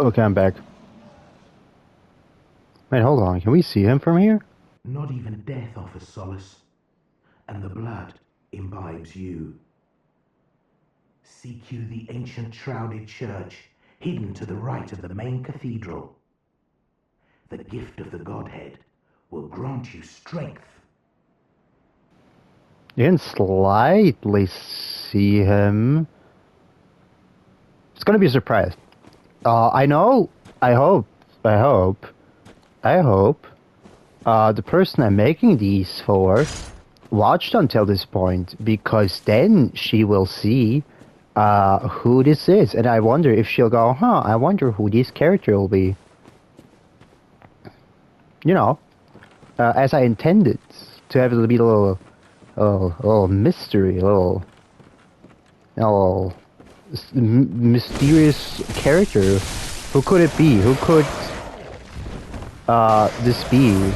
Okay, I'm back. Wait, hold on. Can we see him from here? Not even death offers solace, and the blood imbibes you. Seek you the ancient shrouded church, hidden to the right of the main cathedral. The gift of the Godhead will grant you strength. You can slightly see him. It's gonna be a surprise. I know. I hope. The person I'm making these for watched until this point, because then she will see who this is, and I wonder if she'll go, huh, I wonder who this character will be. You know, as I intended to have it be a little mystery, a little mysterious character. Who could it be? Who could this be?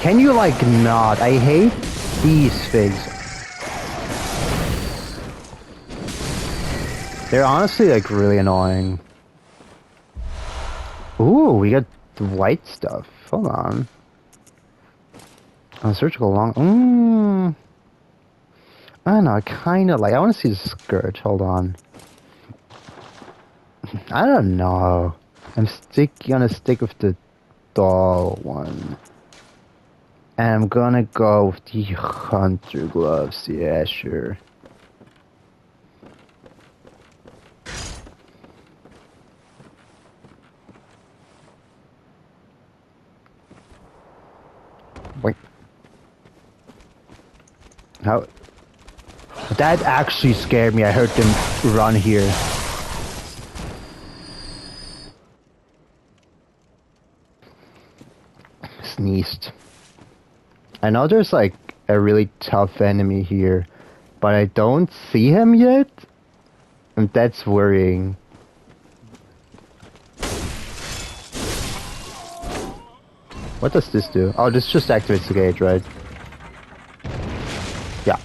Can you like not? I hate these things. They're honestly like really annoying. Ooh, we got the white stuff. Hold on. Surgical long. I don't know. I kind of like. I want to see the skirt. Hold on. I don't know. I'm gonna stick with the doll one. And I'm gonna go with the hunter gloves. Yeah, sure. Wait. How? That actually scared me. I heard them run here. Sneezed. I know there's like a really tough enemy here, but I don't see him yet, and that's worrying. What does this do? Oh, this just activates the gauge, right? Yeah.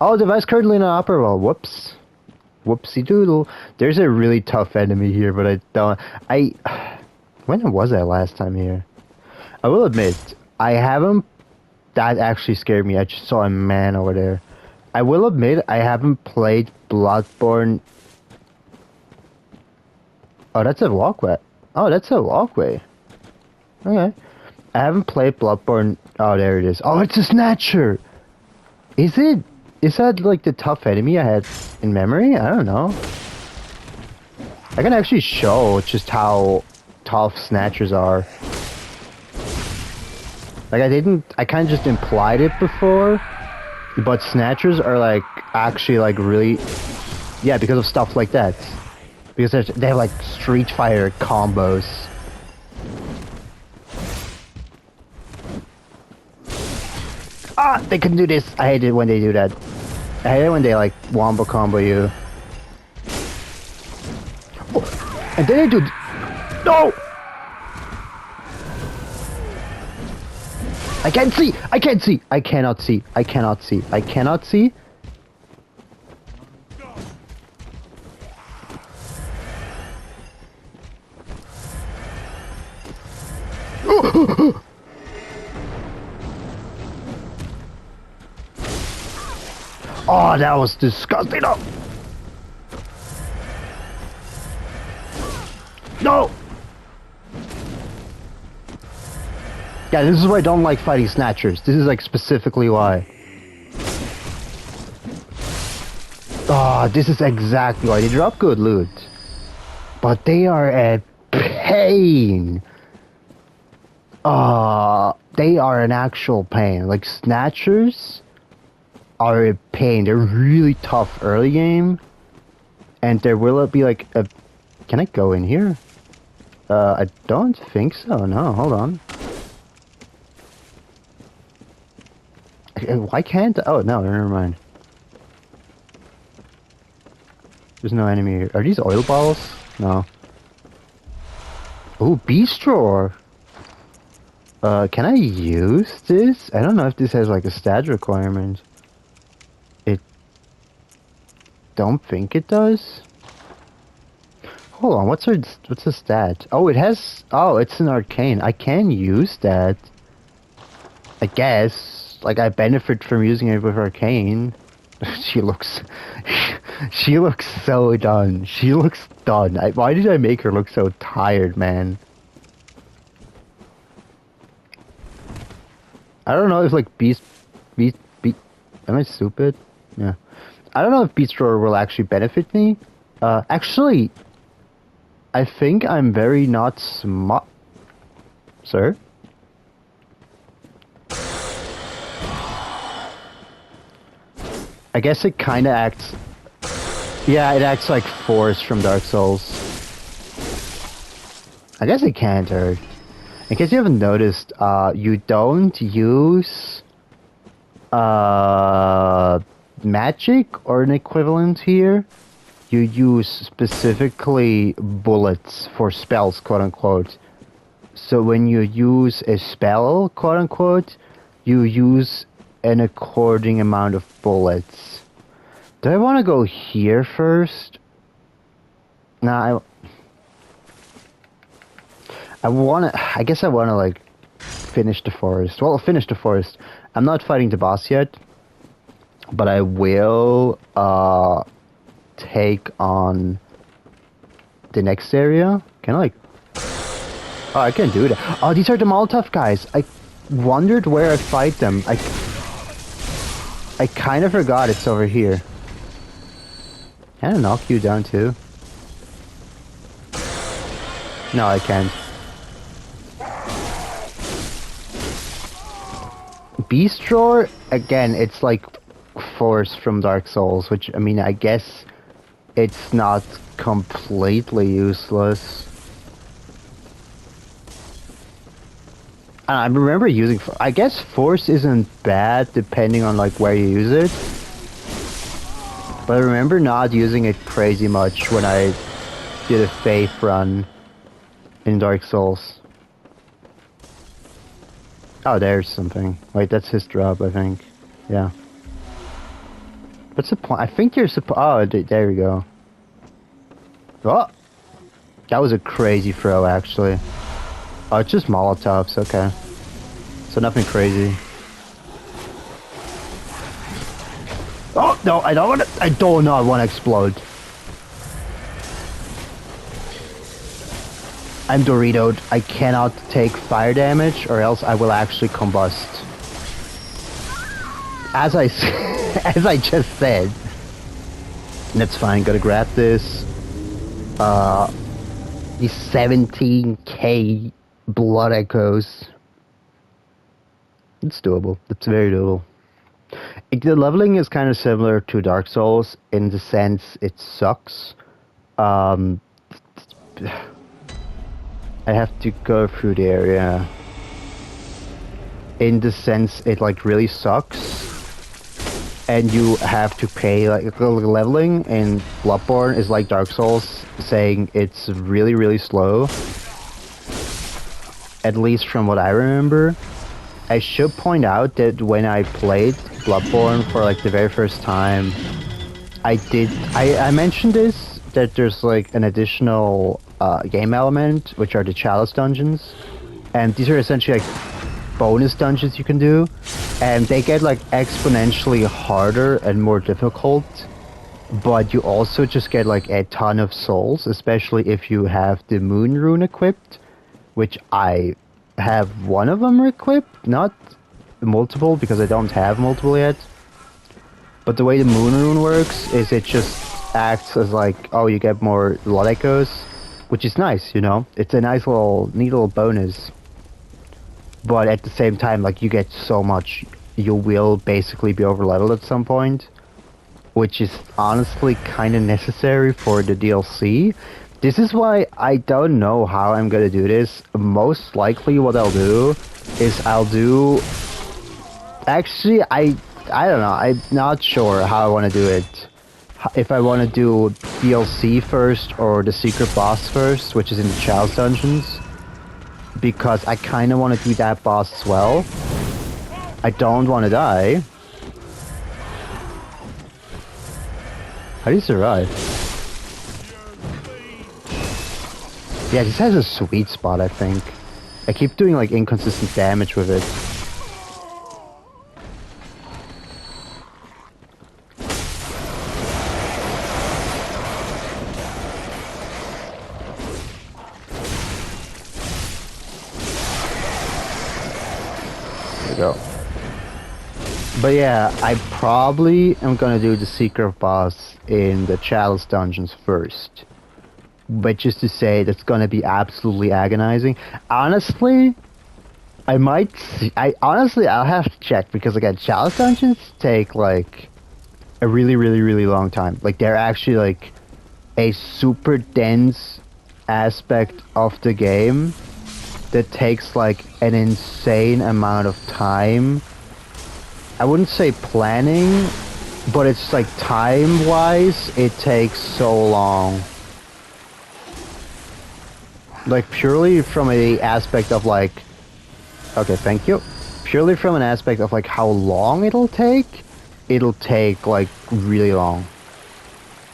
Oh, device currently not operable. Whoops. Whoopsie doodle. There's a really tough enemy here, but I don't... When was I last time here? I will admit, I haven't... That actually scared me. I just saw a man over there. I will admit, I haven't played Bloodborne... Oh, that's a walkway. Oh, that's a walkway. Okay. I haven't played Bloodborne... Oh, there it is. Oh, it's a Snatcher! Is it? Is that like the tough enemy I had in memory? I don't know. I can actually show just how tough Snatchers are. Like I kind of just implied it before, but Snatchers are like actually like really, yeah, because of stuff like that. Because they have like Street Fighter combos. Ah, they can do this. I hate it when they do that. I hate it when they like wombo combo you. Oh, and then they do. No! I can't see! I can't see! I cannot see! I cannot see! I cannot see! Oh, that was disgusting! No! Yeah, this is why I don't like fighting Snatchers. This is like specifically why. Oh, this is exactly why. They drop good loot. But they are a pain. They are an actual pain. Like, Snatchers are a pain. They're really tough early game. And there will be like a... Can I go in here? I don't think so. No, hold on. Why can't... Oh, no, never mind. There's no enemy here. Are these oil balls? No. Oh, Bistro! Can I use this? I don't know if this has like a stat requirement. It... Don't think it does? Hold on, what's the stat? Oh, it has. Oh, it's an arcane. I can use that. I guess. Like I benefit from using it with arcane. She looks. She looks so done. She looks done. Why did I make her look so tired, man? I don't know if like beast. Am I stupid? Yeah. I don't know if Beast Roar will actually benefit me. Actually, I think I'm very not smart. Sir? I guess it kinda acts... Yeah, it acts like Force from Dark Souls. I guess it can't hurt. In case you haven't noticed, you don't use... magic or an equivalent here. You use specifically bullets for spells, quote unquote. So when you use a spell, quote unquote, you use an according amount of bullets. Do I want to go here first? Nah, I guess I want to like finish the forest. Well, finish the forest. I'm not fighting the boss yet, but I will take on the next area. Can I like... Oh, I can do that. Oh, these are the Molotov guys. I wondered where I fight them. I kind of forgot it's over here. Can I knock you down too? No, I can't. Beast Roar, again, it's like Force from Dark Souls, which, I mean, I guess it's not completely useless. I remember using... I guess Force isn't bad depending on like where you use it. But I remember not using it crazy much when I did a Faith run in Dark Souls. Oh, there's something. Wait, that's his drop, I think. Yeah. What's the point? I think you're supposed... Oh, there we go. Oh! That was a crazy throw, actually. Oh, it's just Molotovs, okay. So nothing crazy. Oh, no, I don't want to... I do not want to explode. I'm Doritoed. I cannot take fire damage or else I will actually combust. As I, as I just said. That's fine, gotta grab this. These 17k blood echoes. It's doable. It's very doable. The leveling is kind of similar to Dark Souls in the sense it sucks. I have to go through the area. In the sense it like really sucks. And you have to pay like leveling in Bloodborne is like Dark Souls, saying it's really, really slow. At least from what I remember. I should point out that when I played Bloodborne for like the very first time, I mentioned this, that there's like an additional game element, which are the Chalice dungeons. And these are essentially like bonus dungeons you can do. And they get like exponentially harder and more difficult. But you also just get like a ton of souls, especially if you have the Moon Rune equipped, which I have one of them equipped, not multiple because I don't have multiple yet. But the way the Moon Rune works is it just acts as like, oh, you get more blood echoes, which is nice, you know? It's a nice little, neat little bonus. But at the same time, like, you get so much, you will basically be over-leveled at some point, which is honestly kind of necessary for the DLC. This is why I don't know how I'm gonna do this. Most likely what I'll do is Actually, I don't know. I'm not sure how I want to do it. If I want to do DLC first or the secret boss first, which is in the Chalice dungeons. Because I kind of want to do that boss as well. I don't want to die. How do you survive? Yeah, this has a sweet spot, I think. I keep doing like inconsistent damage with it. There we go. But yeah, I probably am gonna do the secret boss in the Chalice dungeons first. But just to say, that's gonna be absolutely agonizing. Honestly, I might. I'll have to check because again, Chalice dungeons take like a really long time. Like they're actually like a super dense aspect of the game that takes like an insane amount of time. I wouldn't say planning, but it's like time-wise, it takes so long. Like purely from a aspect of like, okay, thank you. Purely from an aspect of like how long it'll take like really long.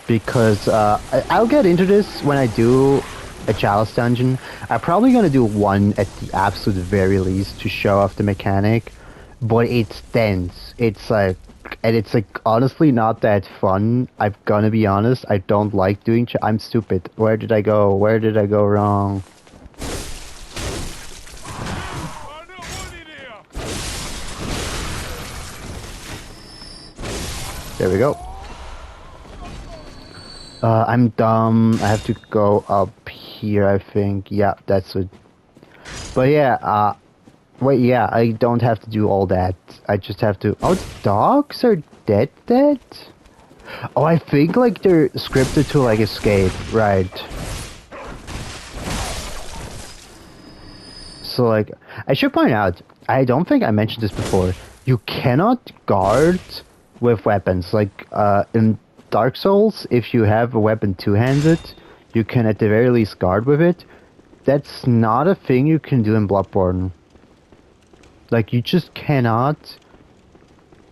Because I'll get into this when I do a Chalice dungeon. I'm probably gonna do one at the absolute very least to show off the mechanic. But it's dense. It's like, and it's like honestly not that fun. I'm gonna be honest. I don't like doing. I'm stupid. Where did I go? Where did I go wrong? There we go. I'm dumb. I have to go up here. I think. Yeah, that's what. But yeah. Wait, yeah, I don't have to do all that. I just have to... Oh, the dogs are dead? Oh, I think, like, they're scripted to, like, escape. Right. So, like, I should point out, I don't think I mentioned this before. You cannot guard with weapons. Like, in Dark Souls, if you have a weapon two-handed, you can at the very least guard with it. That's not a thing you can do in Bloodborne. Like, you just cannot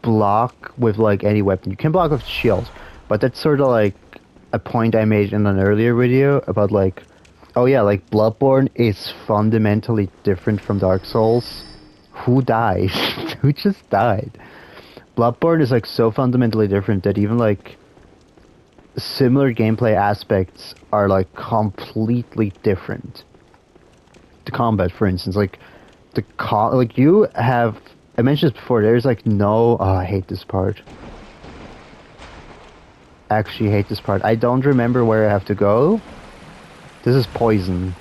block with, like, any weapon. You can block with shield, but that's sort of, like, a point I made in an earlier video about, like, oh yeah, like, Bloodborne is fundamentally different from Dark Souls. Who died? Who just died? Bloodborne is, like, so fundamentally different that even, like, similar gameplay aspects are, like, completely different. The combat, for instance, like, like you have, I mentioned this before, there's like no, oh, I hate this part. Actually hate this part. I don't remember where I have to go. This is poison.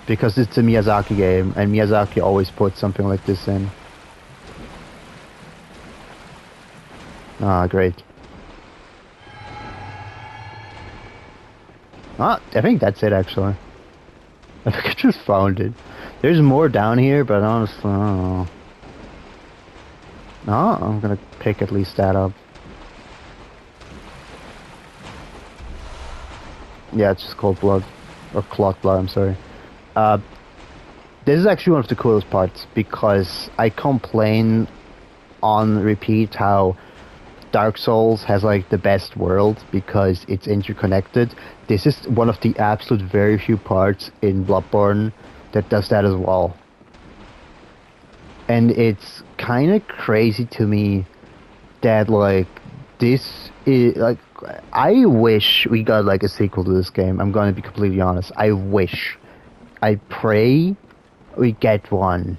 Because it's a Miyazaki game, and Miyazaki always puts something like this in. Ah, great. Ah, I think that's it actually. I think I just found it. There's more down here, but honestly, I don't know. No, I'm gonna pick at least that up. Yeah, it's just called blood. Or clot blood, I'm sorry. This is actually one of the coolest parts, because I complain on repeat how Dark Souls has like the best world because it's interconnected. This is one of the absolute very few parts in Bloodborne that does that as well. And it's kind of crazy to me that like this is like, I wish we got like a sequel to this game. I'm gonna be completely honest. I wish. I pray we get one.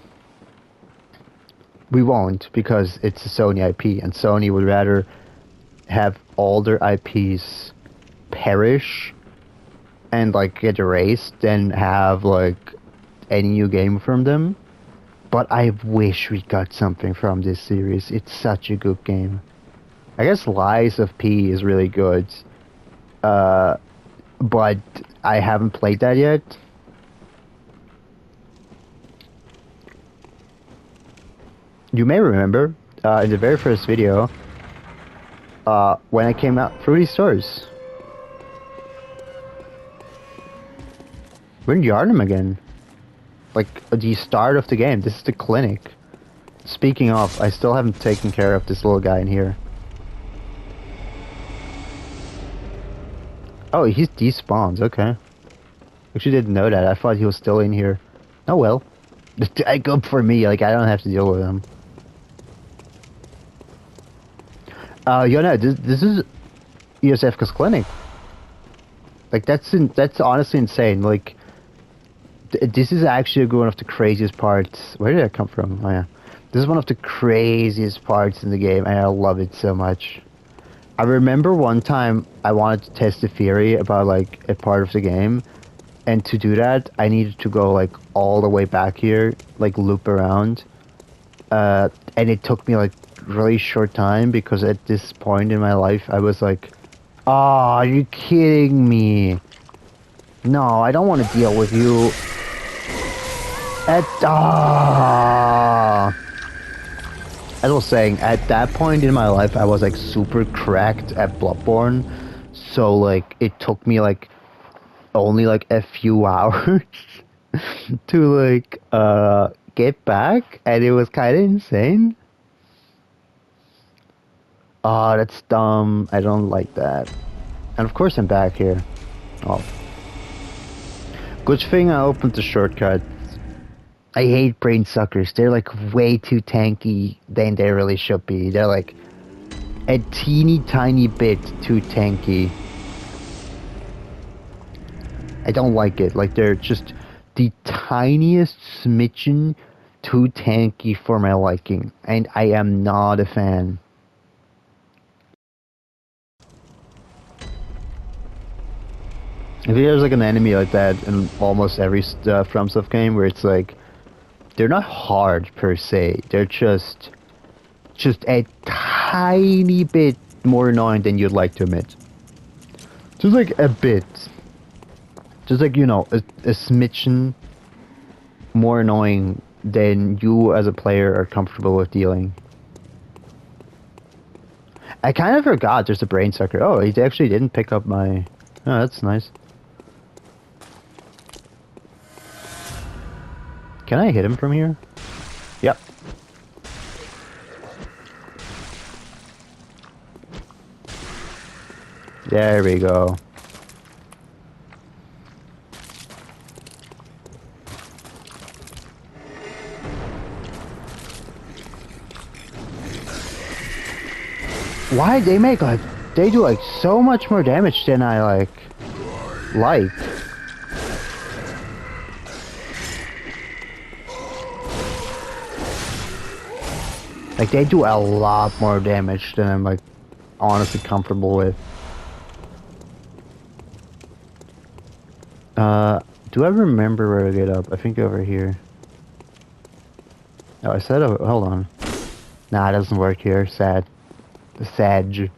We won't, because it's a Sony IP, and Sony would rather have all their IPs perish and like get erased than have like any new game from them. But I wish we got something from this series. It's such a good game. I guess Lies of P is really good, but I haven't played that yet. You may remember, in the very first video, when I came out through these stores. We're in Yharnam again. Like, the start of the game. This is the clinic. Speaking of, I still haven't taken care of this little guy in here. Oh, he's despawns, okay. Actually didn't know that. I thought he was still in here. Oh well. Good for me, like I don't have to deal with him. This is ESF's clinic. Like that's honestly insane. Like this is actually one of the craziest parts. Where did that come from? Oh yeah. This is one of the craziest parts in the game and I love it so much. I remember one time I wanted to test the theory about like a part of the game, and to do that I needed to go like all the way back here, like loop around, and it took me like really short time because at this point in my life I was like, "Oh, are you kidding me? No, I don't want to deal with you." At As I was saying, at that point in my life, I was like super cracked at Bloodborne, so like it took me like only like a few hours to like get back, and it was kind of insane. Oh, that's dumb. I don't like that. And of course I'm back here. Oh, good thing I opened the shortcut. I hate brain suckers. They're like way too tanky than they really should be. They're like a teeny tiny bit too tanky. I don't like it. Like they're just the tiniest smidgen too tanky for my liking, and I am not a fan. If there's like an enemy like that in almost every From Soft game, where it's like they're not hard per se, they're just a tiny bit more annoying than you'd like to admit. Just like a bit. Just like, you know, a smidgen more annoying than you as a player are comfortable with dealing. I kind of forgot there's a brain sucker. Oh, he actually didn't pick up my... Oh, that's nice. Can I hit him from here? Yep. There we go. Why they make like they do like so much more damage than I like. Like they do a lot more damage than I'm like honestly comfortable with. Do I remember where to get up? I think over here. Oh, I said hold on. Nah, it doesn't work here. Sad. The Sag.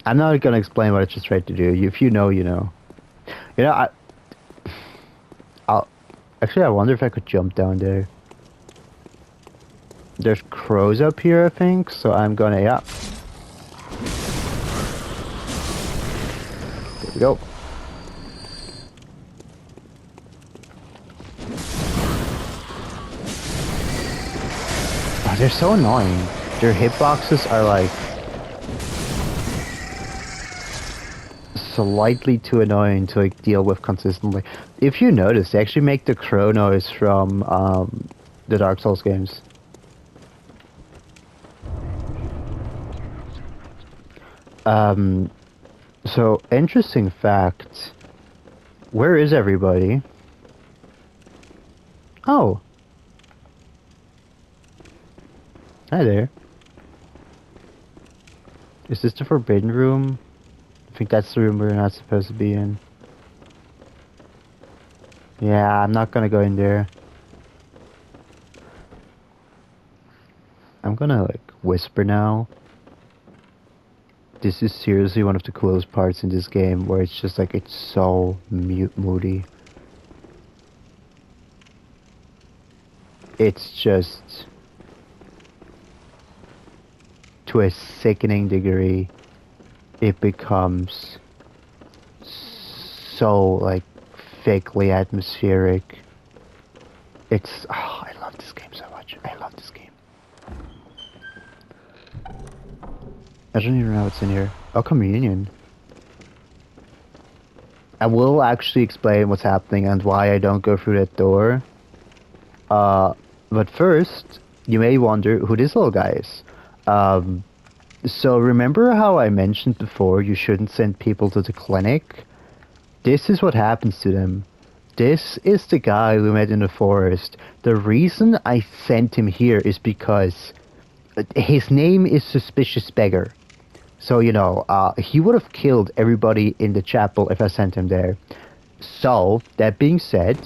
I'm not gonna explain what I just tried to do. If you know, you know. You know, I'll actually I wonder if I could jump down there. There's crows up here, I think, so I'm gonna, yeah. There we go. Oh, they're so annoying. Their hitboxes are like slightly too annoying to like deal with consistently. If you notice, they actually make the crow noise from the Dark Souls games. So interesting fact. Where is everybody? Oh. Hi there. Is this the forbidden room? I think that's the room we're not supposed to be in. Yeah, I'm not gonna go in there. I'm gonna like whisper now. This is seriously one of the coolest parts in this game, where it's just like it's so moody. It's just to a sickening degree. It becomes so like fakely atmospheric. It's I love this game so much. I love this game. I don't even know what's in here. Oh, communion. I will actually explain what's happening and why I don't go through that door. But first, you may wonder who this little guy is. So remember how I mentioned before you shouldn't send people to the clinic? This is what happens to them. This is the guy we met in the forest. The reason I sent him here is because his name is Suspicious Beggar. So, he would have killed everybody in the chapel if I sent him there. So, that being said,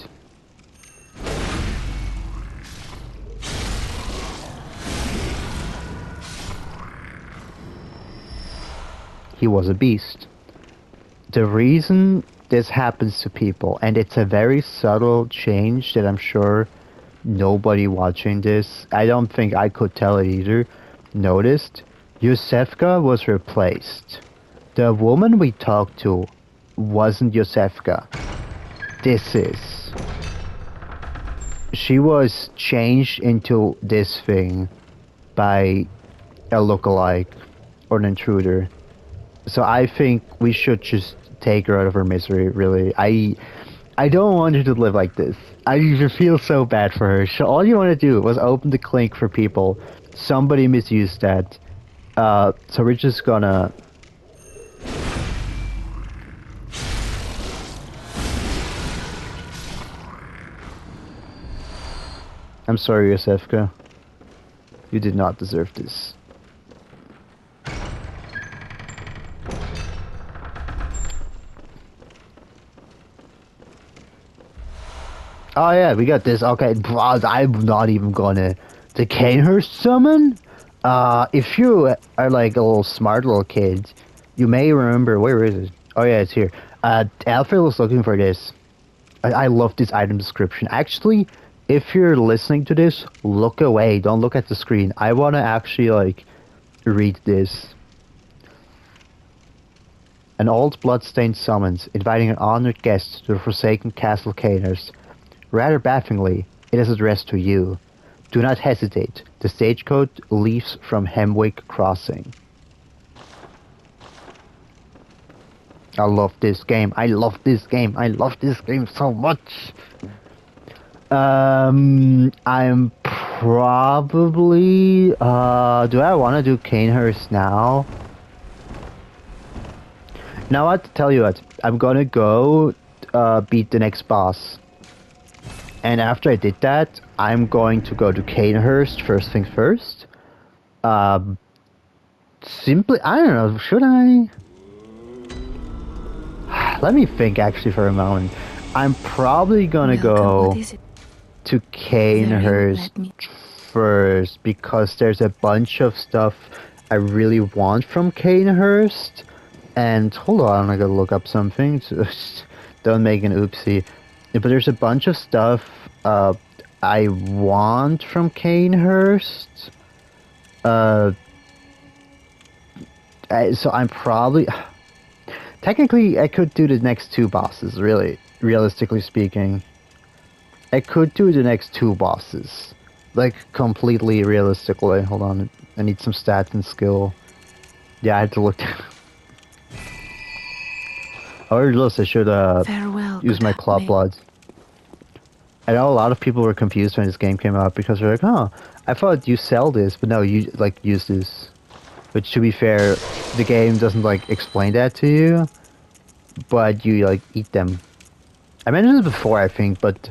he was a beast. The reason this happens to people, and it's a very subtle change that I'm sure nobody watching this, I don't think I could tell it either, noticed, Yosefka was replaced. The woman we talked to wasn't Yosefka. This is. She was changed into this thing by a lookalike or an intruder. So I think we should just take her out of her misery, really. I don't want her to live like this. I just feel so bad for her. So all you want to do was open the clink for people. Somebody misused that. So we're just gonna... I'm sorry, Yosefka. You did not deserve this. Oh yeah, we got this. Okay, I'm not even gonna... The Canehurst summon? If you are like a little smart little kid, you may remember... Where is it? Oh yeah, it's here. Alfred was looking for this. I love this item description. Actually, if you're listening to this, look away. Don't look at the screen. I want to actually, like, read this. An old blood-stained summons, inviting an honored guest to the forsaken Castle Canehurst. Rather bafflingly, it is addressed to you. Do not hesitate. The stagecoach leaves from Hemwick Crossing. I love this game. I love this game. I love this game so much. I'm probably... do I want to do Canehurst now? Now I have to tell you what. I'm gonna go beat the next boss. And after I did that, I'm going to go to Canehurst first thing first. Simply, I don't know, should I? Let me think actually for a moment. I'm probably gonna go to Canehurst first because there's a bunch of stuff I really want from Canehurst. And hold on, I gotta look up something. Don't make an oopsie. But there's a bunch of stuff I want from Canehurst. So I'm probably... Technically, I could do the next two bosses, really. Realistically speaking. I could do the next two bosses. Like, completely realistically. Hold on, I need some stats and skill. Yeah, I had to look... I should use my claw bloods. I know a lot of people were confused when this game came out because they're like, oh, I thought you sell this, but no, you like use this. Which, to be fair, the game doesn't like explain that to you, but you like eat them. I mentioned this before, I think, but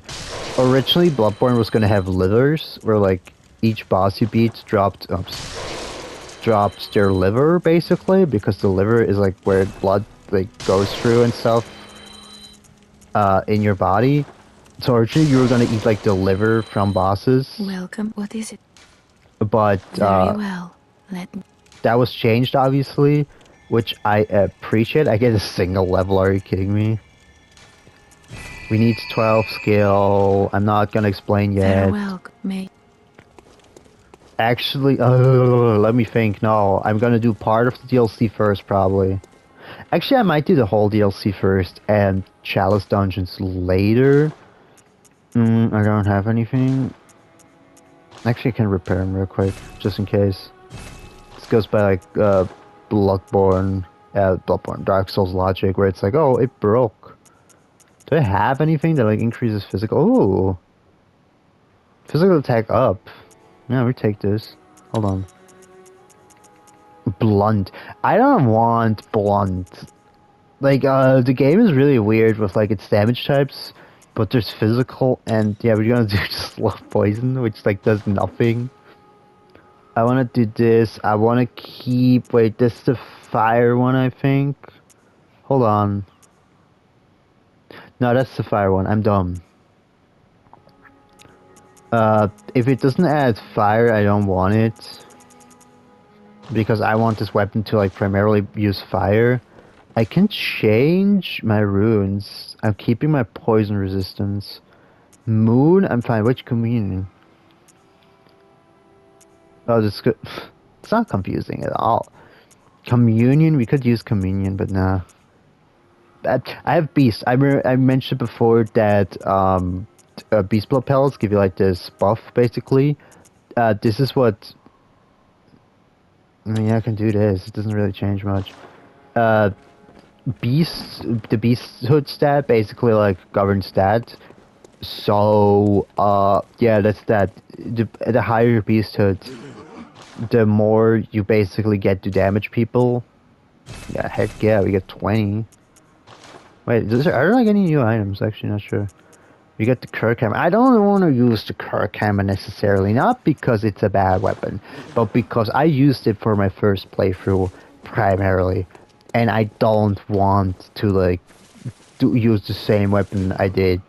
originally Bloodborne was gonna have livers, where like each boss you beat dropped their liver basically, because the liver is like where blood like goes through and stuff in your body. So originally you were gonna eat like the liver from bosses. Welcome. What is it? But Very well. Let me. That was changed obviously, which I appreciate. I get a single level. Are you kidding me? We need 12 skill. I'm not gonna explain yet. Farewell, mate. Actually, let me think. No, I'm gonna do part of the DLC first, probably. Actually, I might do the whole DLC first and Chalice Dungeons later. I don't have anything. Actually, I can repair them real quick, just in case. This goes by like Bloodborne, Dark Souls logic, where it's like, oh, it broke. Do I have anything that like increases physical? Oh, physical attack up. Yeah, we take this. Hold on. Blunt. I don't want blunt. Like, the game is really weird with like its damage types, but there's physical, and yeah, we're gonna do just love poison, which like does nothing. I wanna do this. I wanna keep. Wait, this is the fire one, I think. Hold on. No, that's the fire one. I'm dumb. If it doesn't add fire, I don't want it. Because I want this weapon to like primarily use fire. I can change my runes. I'm keeping my poison resistance. Moon, I'm fine. Which communion? Oh, this good. It's not confusing at all. Communion, we could use communion, but nah. I have beast. I mentioned before that beast blood pellets give you like this buff basically. This is what. I mean, I can do this. It doesn't really change much. The beasthood stat basically like governs stat. So yeah, that's that. The higher your beasthood, the more you basically get to damage people. Yeah, heck yeah, we get 20. Wait, are there like any new items? Actually, not sure. We get the Kirk hammer. I don't want to use the Kirk hammer necessarily, not because it's a bad weapon, but because I used it for my first playthrough primarily, and I don't want to like use the same weapon I did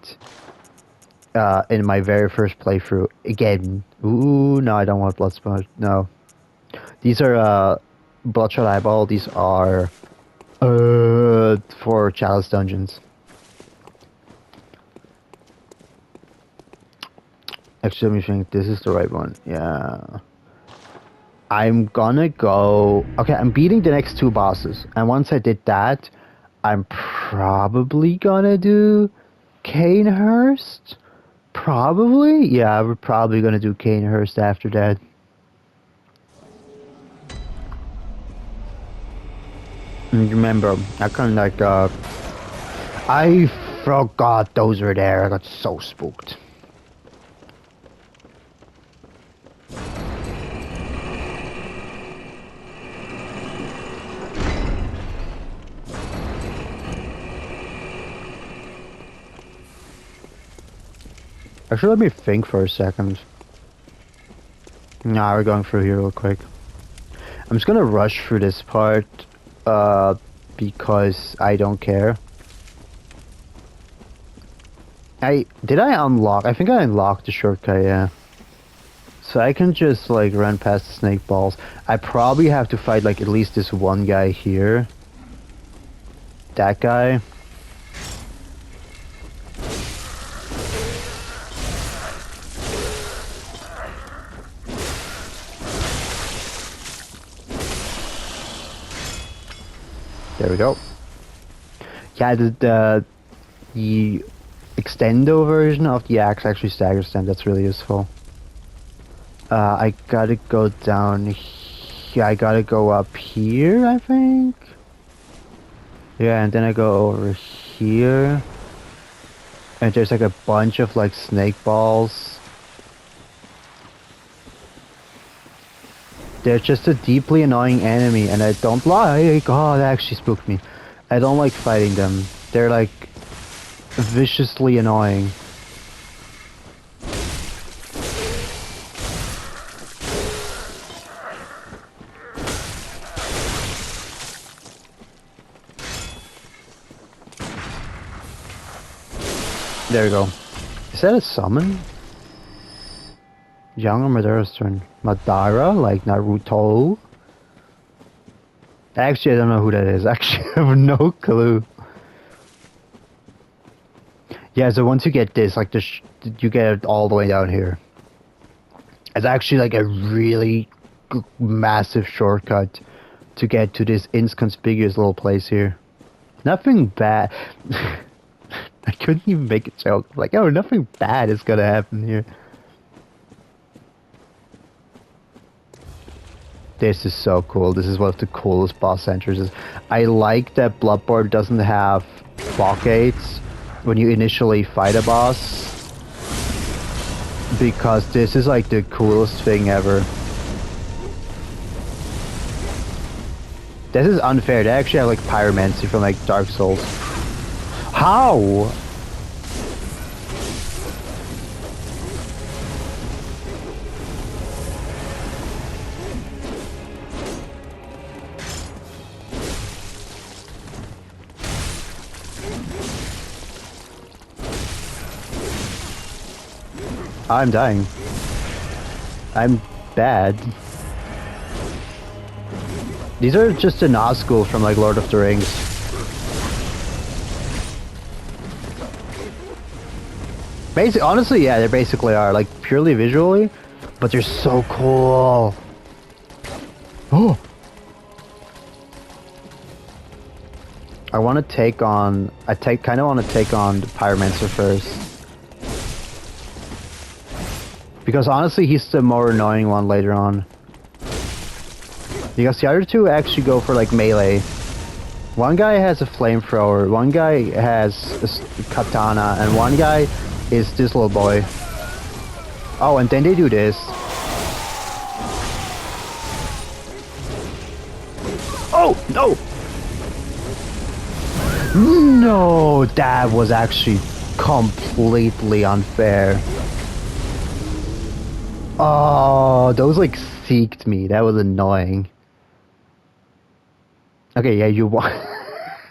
in my very first playthrough again. Ooh, no, I don't want blood sponge. No, these are bloodshot eyeball. These are for chalice dungeons. Actually, let me think. This is the right one. Yeah. I'm gonna go... Okay, I'm beating the next two bosses. And once I did that, I'm probably gonna do Canehurst? Probably? Yeah, we're probably gonna do Canehurst after that. And remember, I kind of like, I forgot those were there. I got so spooked. Actually, let me think for a second. Nah, we're going through here real quick. I'm just gonna rush through this part, because I don't care. Did I unlock? I think I unlocked the shortcut, yeah. So I can just, like, run past the snake balls. I probably have to fight, like, at least this one guy here. That guy. There we go. Yeah, the extendo version of the axe actually staggers them. That's really useful. I gotta go down here. I gotta go up here, I think. Yeah, and then I go over here. And there's like a bunch of like snake balls. They're just a deeply annoying enemy, and I don't like... Oh, that actually spooked me. I don't like fighting them. They're like viciously annoying. There we go. Is that a summon? Younger Madara's turn. Madara? Like Naruto? Actually, I don't know who that is. Actually, I have no clue. Yeah, so once you get this, like, you get it all the way down here. It's actually like a really massive shortcut to get to this inconspicuous little place here. Nothing bad. I couldn't even make a joke. Like, oh, nothing bad is gonna happen here. This is so cool. This is one of the coolest boss entrances. I like that Bloodborne doesn't have blockades. when you initially fight a boss, because this is like the coolest thing ever. This is unfair. They actually have like pyromancy from like Dark Souls. How? I'm dying. I'm bad. These are just the Nazgul from like Lord of the Rings. Basically, honestly, yeah, they basically are, like, purely visually, but they're so cool. Oh! I want to take on... kind of want to take on the Pyromancer first. Because honestly, he's the more annoying one later on. Because the other two actually go for like melee. One guy has a flamethrower, one guy has a katana, and one guy is this little boy. Oh, and then they do this. Oh, no! No, that was actually completely unfair. Oh, those like seeked me. That was annoying. Okay, yeah, you want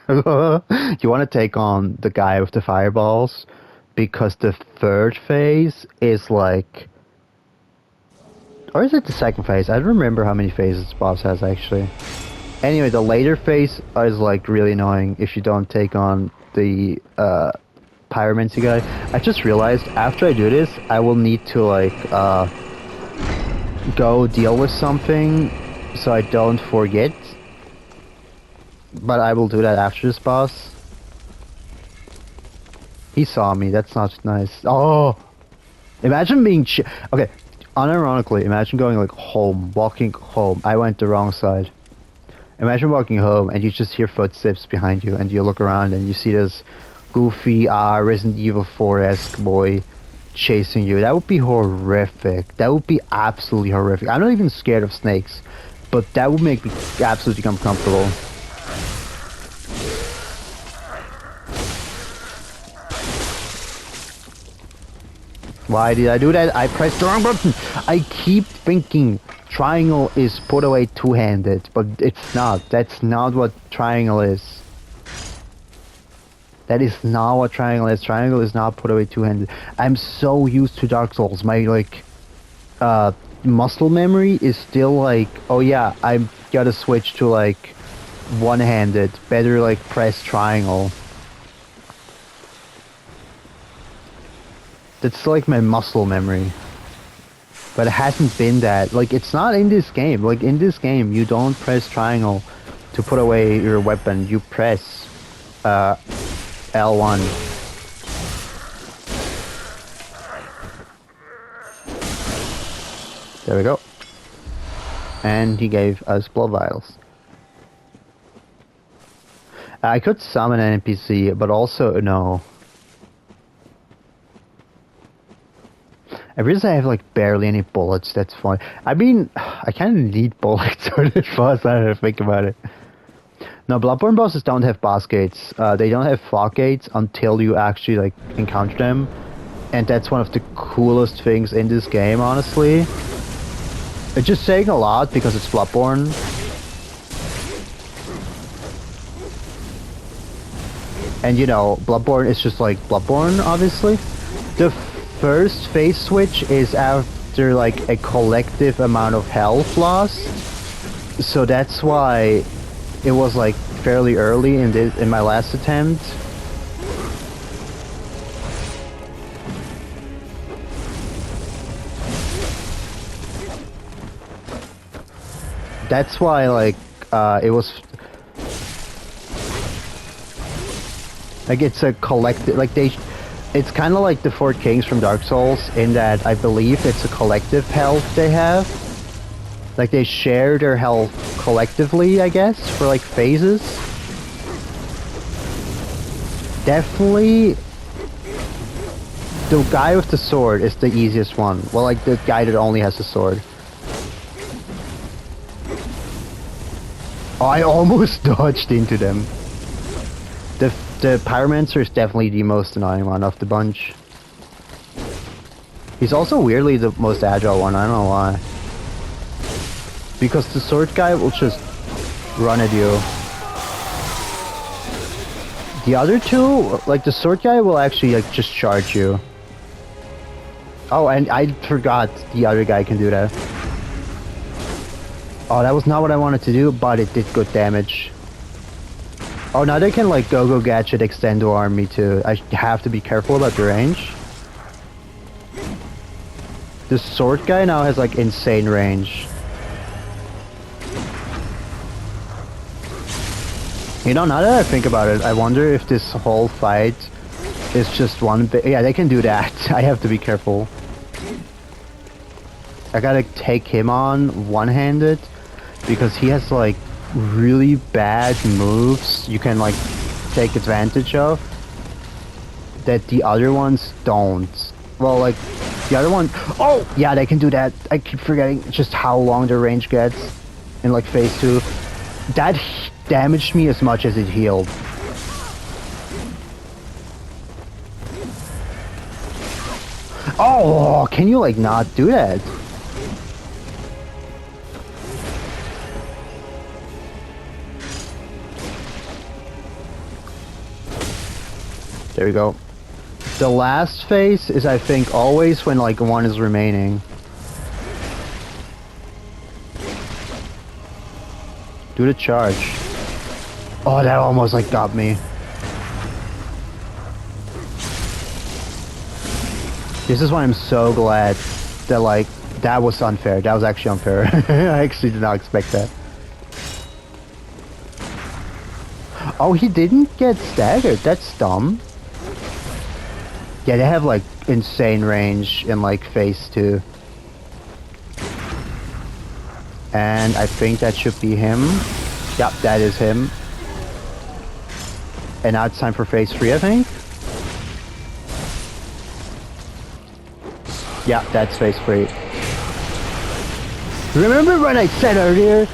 you want to take on the guy with the fireballs, because the third phase is like, or is it the second phase? I don't remember how many phases the boss has actually. Anyway, the later phase is like really annoying if you don't take on the pyromancy guy. I just realized after I do this, I will need to like go deal with something so I don't forget. But I will do that after this boss. He saw me, that's not nice. Oh! Imagine being okay, unironically, imagine going like home, walking home. I went the wrong side. Imagine walking home and you just hear footsteps behind you and you look around and you see this goofy Resident Evil 4-esque boy chasing you. That would be horrific. That would be absolutely horrific. I'm not even scared of snakes, but that would make me absolutely uncomfortable. Why did I do that? I pressed the wrong button. I keep thinking triangle is put away two-handed, but it's not. That's not what triangle is. That is not what triangle is. Triangle is not put away two-handed. I'm so used to Dark Souls. My like muscle memory is still like, oh yeah, I gotta switch to like one-handed. Better like press triangle. That's like my muscle memory. But it hasn't been that. Like, it's not in this game. Like, in this game, you don't press triangle to put away your weapon. You press L1. There we go. And he gave us blood vials. I could summon an NPC, but also no. I realize I have like barely any bullets, that's fine. I mean, I kind of need bullets for this boss, I don't know, think about it. No, Bloodborne bosses don't have boss gates. They don't have fog gates until you actually like encounter them. And that's one of the coolest things in this game, honestly. It's just saying a lot because it's Bloodborne. And you know, Bloodborne is just like Bloodborne, obviously. The first phase switch is after like a collective amount of health lost, so that's why it was like fairly early in my last attempt. That's why like it was like, it's a collective, like it's kind of like the Four Kings from Dark Souls, in that I believe it's a collective health they have. Like, they share their health collectively, I guess, for like phases. Definitely the guy with the sword is the easiest one. Well, like the guy that only has the sword. Oh, I almost dodged into them. The pyromancer is definitely the most annoying one of the bunch. He's also weirdly the most agile one, I don't know why. Because the sword guy will just run at you. The other two, like the sword guy will actually like just charge you. Oh, and I forgot the other guy can do that. Oh, that was not what I wanted to do, but it did good damage. Oh, now they can like go gadget extend to arm me too. I have to be careful about the range. The sword guy now has like insane range. You know, now that I think about it, I wonder if this whole fight is just one bit. Yeah, they can do that. I have to be careful. I gotta take him on one-handed because he has like really bad moves you can like take advantage of that the other ones don't. Well, like the other one, oh yeah, they can do that. I keep forgetting just how long their range gets in like phase 2. That damaged me as much as it healed. Oh, can you like not do that? There we go. The last phase is, I think, always when like one is remaining. Do the charge. Oh, that almost like got me. This is why I'm so glad that like that was unfair. That was actually unfair. I actually did not expect that. Oh, he didn't get staggered. That's dumb. Yeah, they have like insane range in like phase 2. And I think that should be him. Yep, that is him. And now it's time for phase 3, I think. Yeah, that's phase 3. Remember when I said earlier,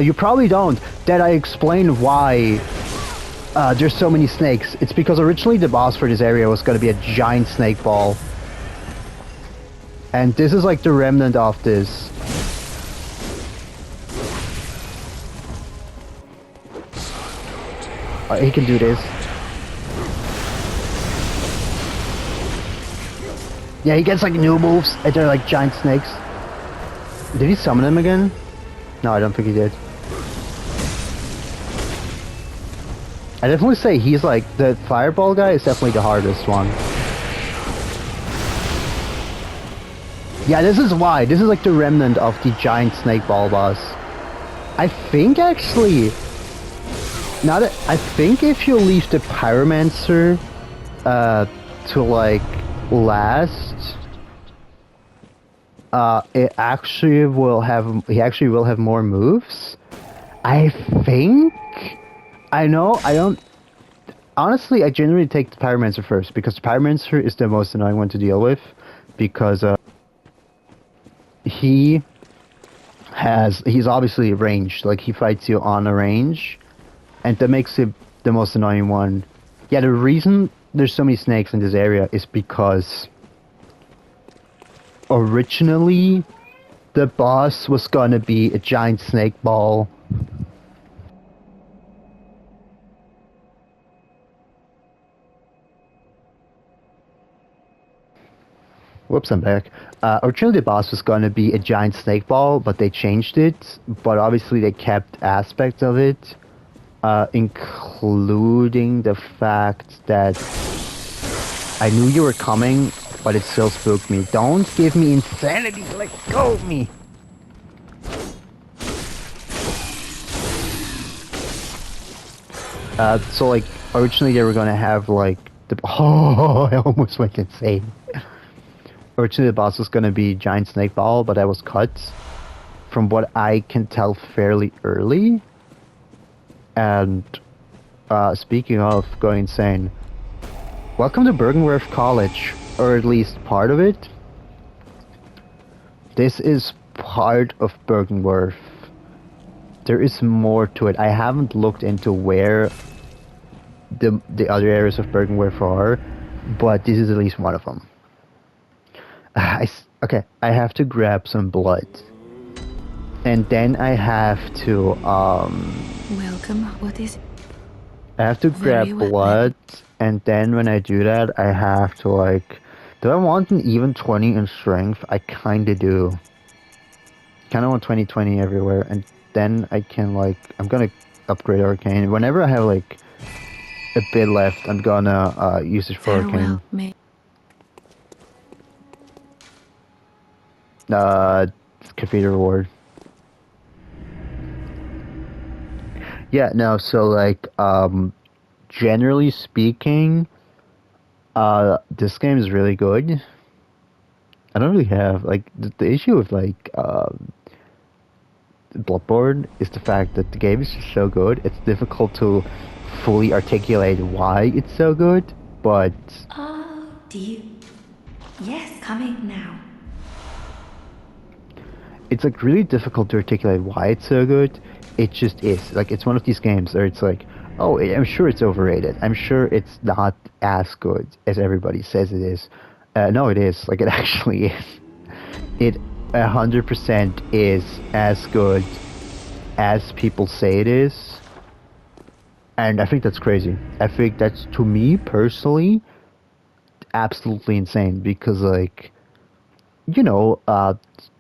you probably don't, that I explained why there's so many snakes? It's because originally the boss for this area was going to be a giant snake ball. And this is like the remnant of this. He can do this. Yeah, he gets like new moves and they're like giant snakes. Did he summon them again? No, I don't think he did. I definitely say he's like, the fireball guy is definitely the hardest one. Yeah, this is why. This is like the remnant of the giant snake ball boss. I think actually, now that I think if you leave the pyromancer to like last, he actually will have more moves. I think. I know, I don't... Honestly, I generally take the pyromancer first, because the pyromancer is the most annoying one to deal with, because he's obviously ranged, like he fights you on a range, and that makes him the most annoying one. Yeah, the reason there's so many snakes in this area is because originally the boss was gonna be a giant snake ball. Whoops, I'm back. Originally the boss was going to be a giant snake ball, but they changed it. But obviously they kept aspects of it, including the fact that I knew you were coming, but it still spooked me. Don't give me insanity, let go of me! So like, originally they were going to have like, oh, I almost went insane. Originally the boss was gonna be giant snake ball, but that was cut from what I can tell fairly early. And speaking of going insane, welcome to Bergenworth College. or at least part of it. This is part of Bergenworth. There is more to it. I haven't looked into where the other areas of Bergenworth are, but this is at least one of them. Okay, I have to grab some blood. And then I have to, Welcome. What is it? I have to Very grab well, blood, and then when I do that, I have to, like... Do I want an even 20 in strength? I kinda do. Kinda want 20-20 everywhere, and then I can, like... I'm gonna upgrade Arcane. Whenever I have, like, a bit left, I'm gonna, use it for Arcane. Farewell, May. Cathedral Ward. Yeah, no, so, like, generally speaking, this game is really good. I don't really have, like, the issue with, like, Bloodborne is the fact that the game is just so good. It's difficult to fully articulate why it's so good, but... Oh, do you? Yes, coming now. It's, like, really difficult to articulate why it's so good. It just is. Like, it's one of these games where it's like, oh, I'm sure it's overrated. I'm sure it's not as good as everybody says it is. No, it is. Like, it actually is. It 100% is as good as people say it is. And I think that's crazy. I think that's, to me, personally, absolutely insane. Because, like, you know,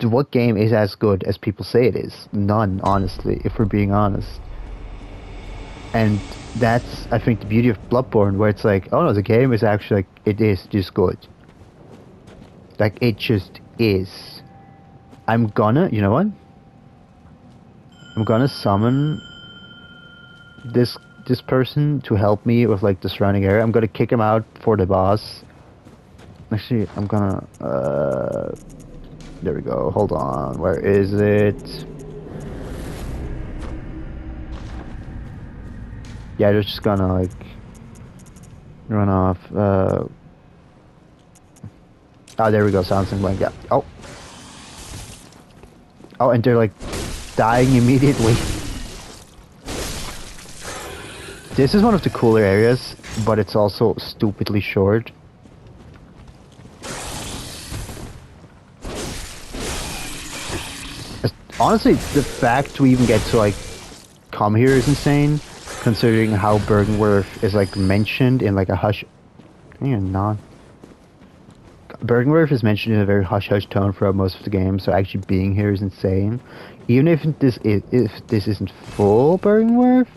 what game is as good as people say it is? None, honestly, if we're being honest. And that's, I think, the beauty of Bloodborne, where it's like, oh no, the game is actually, like, it is just good. Like, it just is. I'm gonna, you know what? I'm gonna summon this person to help me with, like, the surrounding area. I'm gonna kick him out for the boss. Actually, I'm gonna, there we go, hold on, where is it? Yeah, they're just gonna, like, run off, oh, there we go, something like that. Oh, and they're, like, dying immediately. This is one of the cooler areas, but it's also stupidly short. Honestly, the fact we even get to, like, come here is insane, considering how Bergenworth is, like, mentioned in, like, a hush... Bergenworth is mentioned in a very hush-hush tone throughout most of the game, so actually being here is insane. Even if this isn't full Bergenworth.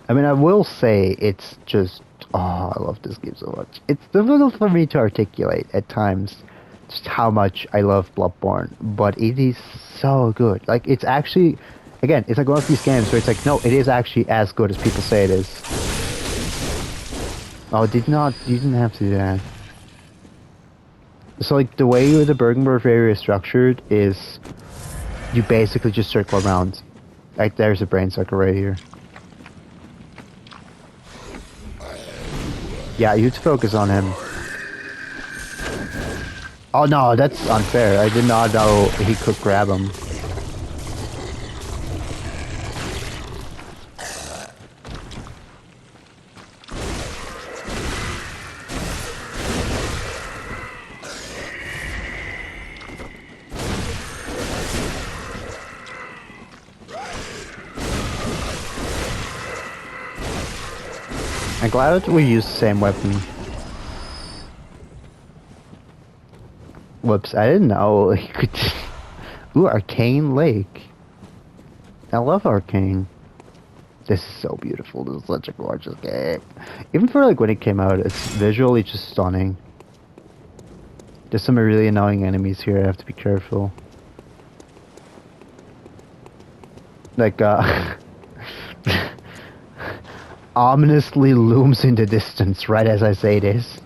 I mean, I will say it's just... Oh, I love this game so much. It's difficult for me to articulate at times just how much I love Bloodborne, but it is so good. Like, it's actually... Again, it's like one of these games where it's like, no, it is actually as good as people say it is. Oh, you didn't have to do that. So, like, the way the Bergenworth area is structured is you basically just circle around. Like, there's a brain sucker right here. Yeah, you have to focus on him. Oh no, that's unfair. I did not know he could grab him. I'm glad that we used the same weapon. Whoops, I didn't know he could... Ooh, Arcane Lake. I love Arcane. This is so beautiful. This is such a gorgeous game. Even for, like, when it came out, it's visually just stunning. There's some really annoying enemies here. I have to be careful. Like, ominously looms in the distance right as I say this.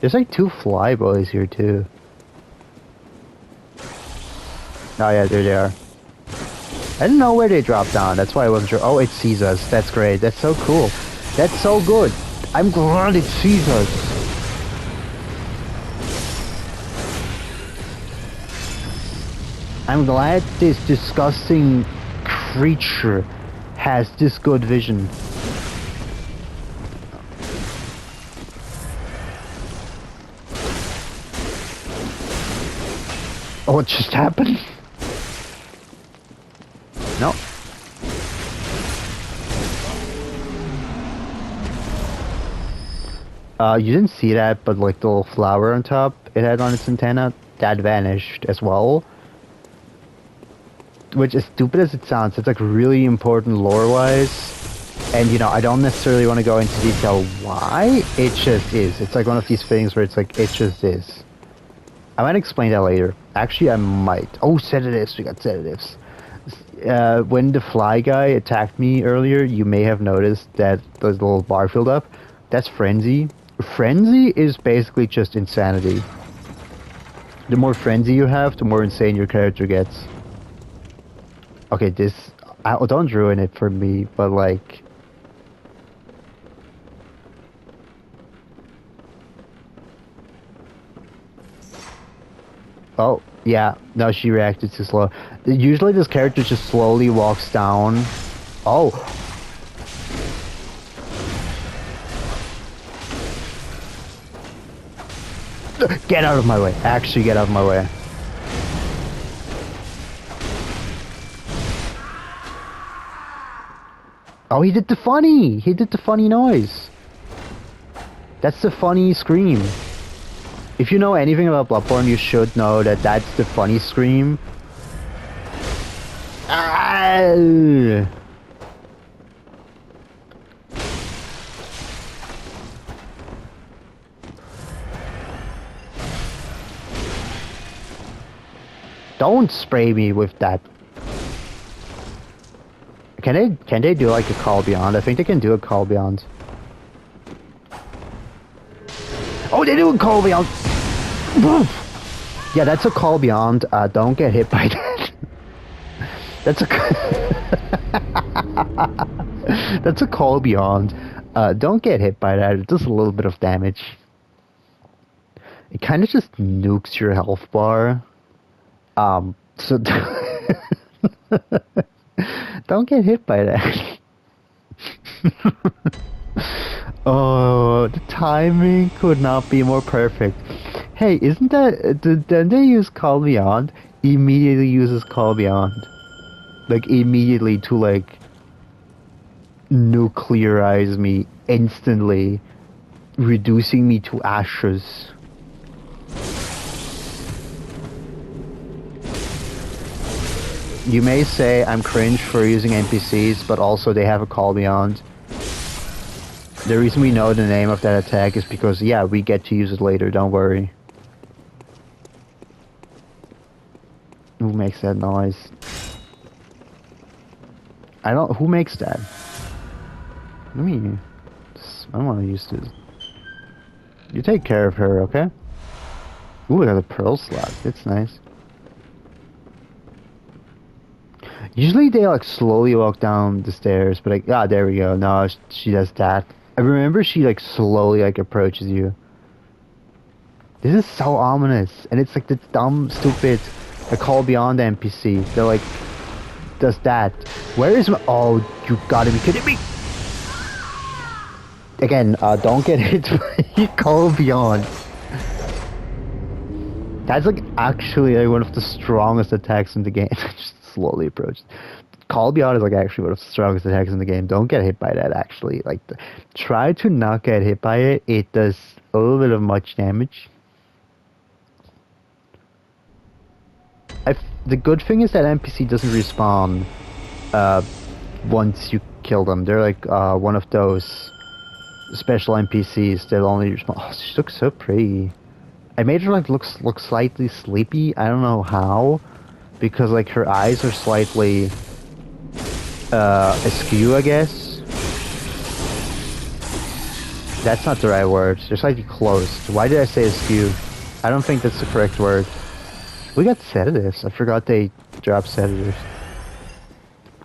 There's like 2 flyboys here too. Oh yeah, there they are. I didn't know where they drop down. That's why I wasn't sure. Oh, it sees us. That's great. That's so cool. That's so good. I'm glad it sees us. I'm glad this disgusting creature has this good vision. Oh, what just happened? No. You didn't see that, but like the little flower on top it had on its antenna, that vanished as well. Which, as stupid as it sounds, it's like really important lore-wise. And you know, I don't necessarily want to go into detail why, it just is. It's like one of these things where it's like, it just is. I might explain that later. Actually, I might. Oh, sedatives, we got sedatives. When the fly guy attacked me earlier, you may have noticed that the little bar filled up. That's frenzy. Frenzy is basically just insanity. The more frenzy you have, the more insane your character gets. Okay, this... don't ruin it for me, but like... Oh, yeah. No, she reacted too slow. Usually this character just slowly walks down. Oh! Get out of my way. Actually, get out of my way. Oh, he did the funny! He did the funny noise. That's the funny scream. If you know anything about Bloodborne, you should know that that's the funny scream. Ah! Don't spray me with that. Can they do like a call beyond? I think they can do a call beyond. Oh, they do a call beyond. Yeah, that's a call beyond. Don't get hit by that. That's a that's a call beyond. Don't get hit by that. It does a little bit of damage. It kind of just nukes your health bar. So don't get hit by that. Oh, the timing could not be more perfect. Hey, isn't that... Didn't they use Call Beyond? Immediately uses Call Beyond. Like, immediately to, like... nuclearize me instantly. Reducing me to ashes. You may say I'm cringe for using NPCs, but also they have a Call Beyond. The reason we know the name of that attack is because, yeah, we get to use it later, don't worry. Who makes that noise? Who makes that? Let me... I don't want to use this. You take care of her, okay? Ooh, I got a pearl slot. That's nice. Usually they like slowly walk down the stairs, but like, there we go. No, she does that. I remember she like slowly like approaches you. This is so ominous, and it's like the dumb, stupid, Call Beyond NPC. They're like, does that? Where is my? Oh, you gotta be kidding me! Again, don't get hit by Call Beyond. That's like actually like one of the strongest attacks in the game. Just slowly approach. Call Beyond is like actually one of the strongest attacks in the game. Don't get hit by that actually. Like, try to not get hit by it. It does a little bit of much damage. The good thing is that NPC doesn't respawn once you kill them. They're like one of those special NPCs that only respawn. Oh, she looks so pretty. I made her like look slightly sleepy. I don't know how, because like her eyes are slightly askew, I guess. That's not the right word. They're slightly closed. Why did I say askew? I don't think that's the correct word. We got sedatives. I forgot they dropped sedatives.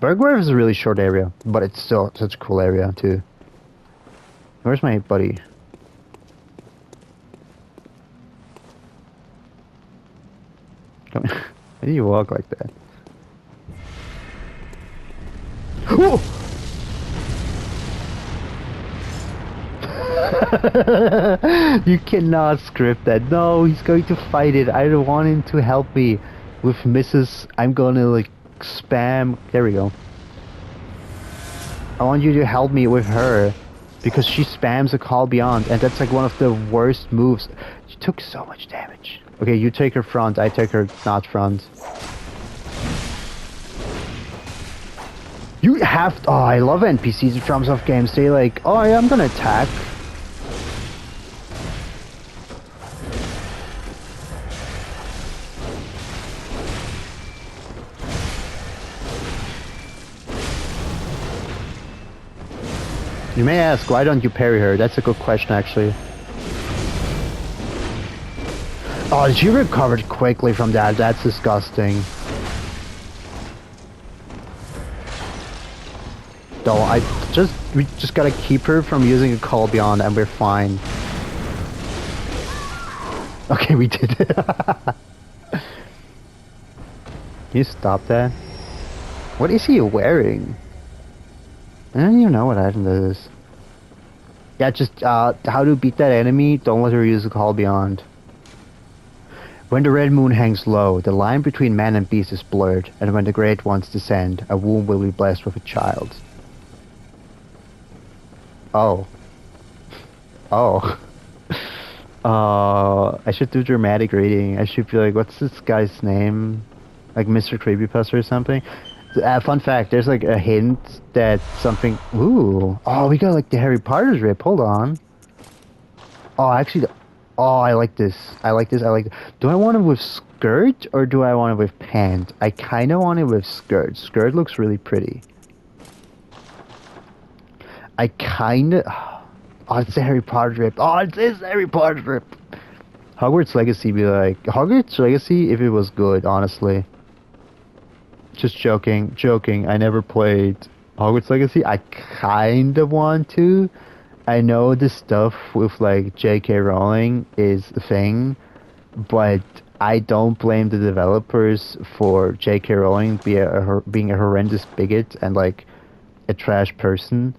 Bergwerf is a really short area, but it's still such a cool area too. Where's my buddy? Come Why do you walk like that? Whoa! You cannot script that. No, he's going to fight it. I don't want him to help me with Mrs. I'm gonna like spam. There we go. I want you to help me with her because she spams a call beyond, and that's like one of the worst moves. She took so much damage. Okay, you take her front. I take her not front. You have to, oh, I love NPCs in FromSoft games. They like, oh yeah, I'm gonna attack. You may ask, why don't you parry her? That's a good question, actually. Oh, she recovered quickly from that. That's disgusting. No, we just gotta keep her from using a call beyond, and we're fine. Okay, we did it. Can you stop that? What is he wearing? I don't even know what item that is. Yeah, just how to beat that enemy. Don't let her use the call beyond. When the red moon hangs low, the line between man and beast is blurred, and when the great ones descend, a womb will be blessed with a child. Oh. Oh. I should do dramatic reading. I should be like, what's this guy's name? Like Mr. Creepypasta or something? Fun fact, there's like a hint that something... Ooh. Oh, we got like the Harry Potter's rip. Hold on. Oh, actually... Oh, I like this. I like this. I like... Do I want it with skirt or do I want it with pant? I kind of want it with skirt. Skirt looks really pretty. I kind of... Oh, it's the Harry Potter rip. Oh, it is Harry Potter rip. Hogwarts Legacy be like... Hogwarts Legacy if it was good, honestly. Just joking. Joking. I never played Hogwarts Legacy. I kind of want to. I know this stuff with like J.K. Rowling is a thing, but I don't blame the developers for J.K. Rowling being a horrendous bigot and like a trash person.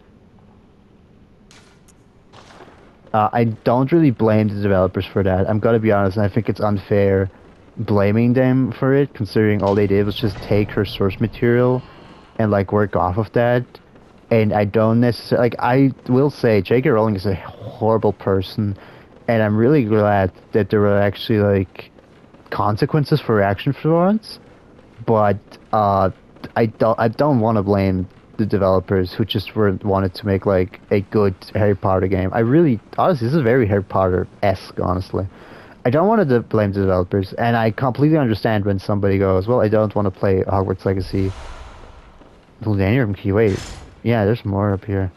I don't really blame the developers for that. I'm gonna be honest, and I think it's unfair blaming them for it, considering all they did was just take her source material and like work off of that. And I don't necessarily, like, I will say J.K. Rowling is a horrible person, and I'm really glad that there were actually like consequences for her action for once. But I don't want to blame the developers who just wanted to make like a good Harry Potter game. I really, honestly, this is very Harry Potter-esque, honestly. I don't want to blame the developers, and I completely understand when somebody goes, well, I don't want to play Hogwarts Legacy. Millennium Key, wait. Yeah, there's more up here.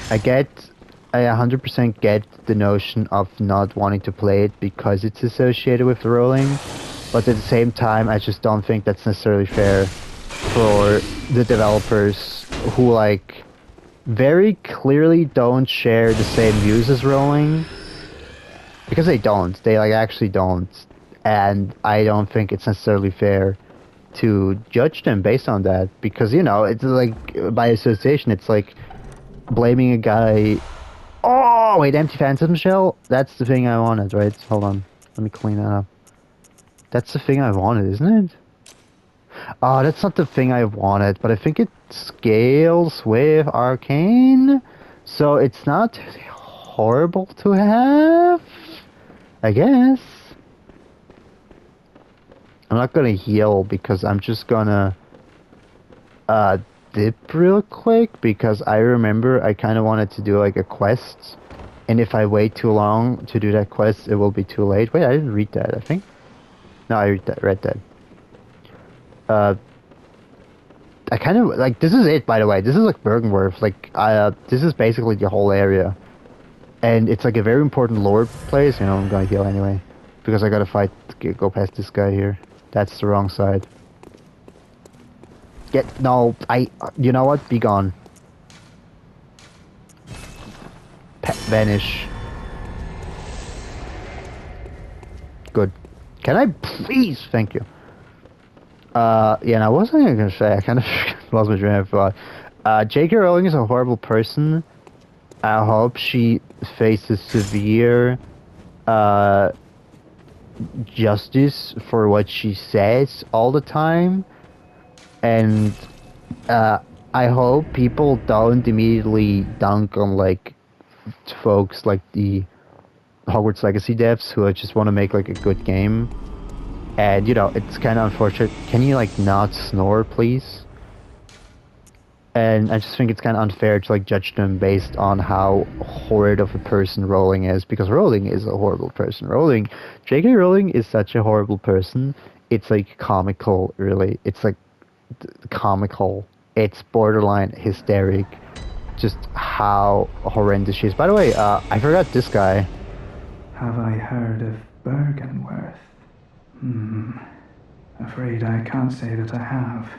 I 100% get the notion of not wanting to play it because it's associated with Rowling, but at the same time, I just don't think that's necessarily fair for the developers who, like, very clearly don't share the same views as Rowling. Because they don't. They, like, actually don't. And I don't think it's necessarily fair to judge them based on that. Because, you know, it's like, by association, it's like blaming a guy... Oh, wait, empty phantom shell? That's the thing I wanted, right? Hold on. Let me clean that up. That's the thing I wanted, isn't it? Oh, that's not the thing I wanted, but I think it scales with Arcane. So it's not horrible to have, I guess. I'm not gonna heal because I'm just gonna dip real quick because I remember I kind of wanted to do like a quest, and if I wait too long to do that quest, it will be too late. Wait, I didn't read that, I think. No, I read that. I kind of like, this is it, by the way. This is like Bergenworth. Like, this is basically the whole area, and it's like a very important lore place. You know, I'm gonna heal anyway because I gotta go past this guy here. That's the wrong side. No, you know what? Be gone. Vanish. Good. Can I please? Thank you. Yeah, and I wasn't even gonna say, I kind of lost my train of thought. J.K. Rowling is a horrible person. I hope she faces severe, uh, justice for what she says all the time. And, I hope people don't immediately dunk on, like, folks like the Hogwarts Legacy devs who just want to make, like, a good game. And, you know, it's kind of unfortunate. Can you, like, not snore, please? And I just think it's kind of unfair to, like, judge them based on how horrid of a person Rowling is, because Rowling is a horrible person. J.K. Rowling is such a horrible person. It's, like, comical, really. It's, like, comical. It's borderline hysteric. Just how horrendous she is. By the way, I forgot this guy. Have I heard of Bergenworth? Afraid I can't say that I have.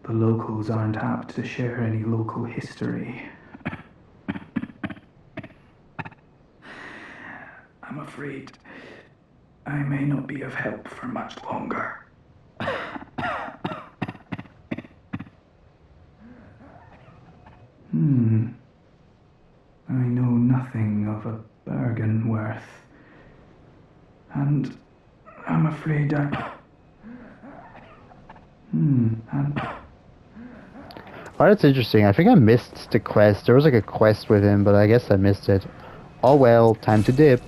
The locals aren't apt to share any local history. I'm afraid I may not be of help for much longer. I know nothing of a Bergenworth. And I'm afraid Oh, that's interesting. I think I missed the quest. There was like a quest with him, but I guess I missed it. Oh well, time to dip.